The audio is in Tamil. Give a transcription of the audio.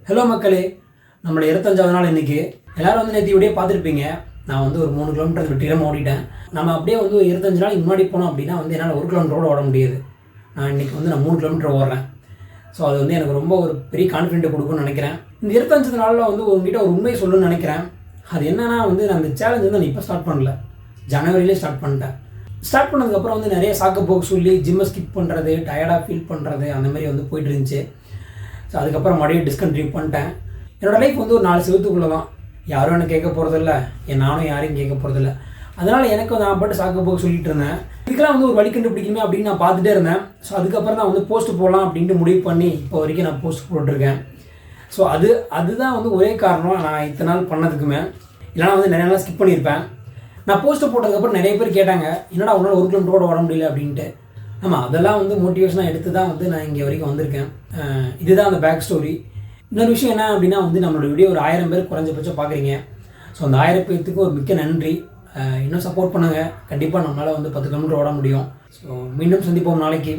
ஹலோ மக்களே, நம்மளோட 25வது நாள் இன்றைக்கி. எல்லோரும் வந்து நேற்று இப்படியே பார்த்துருப்பீங்க. நான் வந்து ஒரு 3 கிலோமீட்டர் வெற்றிகரமாக ஓடிட்டேன். நம்ம அப்படியே வந்து 25 நாளைக்கு முன்னாடி போனோம் அப்படின்னா வந்து என்னால் 1 கிலோமீட்டரோடு ஓட முடியாது. நான் இன்றைக்கி வந்து நான் 3 கிலோமீட்டர் ஓடுறேன். ஸோ அது வந்து எனக்கு ரொம்ப ஒரு பெரிய கான்ஃபிடென்ட் கொடுக்கும்னு நினைக்கிறேன். இந்த 25 நாளில் வந்து உங்ககிட்ட ஒரு உண்மையை சொல்லணும்னு நினைக்கிறேன். அது என்னன்னா வந்து நான் அந்த சேலஞ்ச் வந்து நான் இப்போ ஸ்டார்ட் பண்ணல, ஜனவரியிலே ஸ்டார்ட் பண்ணிட்டேன். ஸ்டார்ட் பண்ணதுக்கப்புறம் வந்து நிறைய சாக்கு சொல்லி ஜிம்மை ஸ்கிப் பண்ணுறது, டயர்டாக ஃபீல் பண்ணுறது, அந்த மாதிரி வந்து போயிட்டு இருந்துச்சு. ஸோ அதுக்கப்புறம் மறுபடியும் டிஸ்கண்டினியூ பண்ணிட்டேன். என்னோடய லைஃப் வந்து ஒரு 4 செவத்துக்குள்ளே தான். யாரும் எனக்கு கேட்க போகிறதில்ல, நானும் யாரையும் கேட்க போகிறதில்ல. அதனால் எனக்கு வந்து நான் பாட்டு சாக்கு சொல்லிட்டு இருந்தேன். இதுக்கெல்லாம் வந்து ஒரு வழி கண்டுபிடிக்கணுமே அப்படின்னு நான் பார்த்துட்டே இருந்தேன். ஸோ அதுக்கப்புறம் தான் வந்து போஸ்ட் போடலாம் அப்படின்ட்டு முடிவு பண்ணி இப்போ வரைக்கும் நான் போஸ்ட் போட்டிருக்கேன். ஸோ அதுதான் வந்து ஒரே காரணம் நான் இத்தனை நாள் பண்ணதுக்குமே. இல்லைனா வந்து நிறைய நாள் ஸ்கிப் பண்ணியிருப்பேன். நான் போஸ்ட்டு போட்டதுக்கப்புறம் நிறைய பேர் கேட்டாங்க, என்னடா உன்னால் 1 கிலோமீட்டரோட ஓட முடியல அப்படின்ட்டு. ஆமாம், அதெல்லாம் வந்து மோட்டிவேஷனாக எடுத்து தான் வந்து நான் இங்கே வரைக்கும் வந்திருக்கேன். இதுதான் அந்த பேக் ஸ்டோரி. இன்னொரு விஷயம் என்ன அப்படின்னா வந்து நம்மளோட வீடியோ ஒரு 1000 பேர் குறைஞ்சபட்சம் பார்க்குறீங்க. ஸோ அந்த 1000 பேர்த்துக்கு ஒரு மிக்க நன்றி. இன்னும் சப்போர்ட் பண்ணுங்கள். கண்டிப்பாக நம்மளால் வந்து 10 கிலோமீட்டர் ஓட முடியும். ஸோ மீண்டும் சந்திப்போம் நாளைக்கு.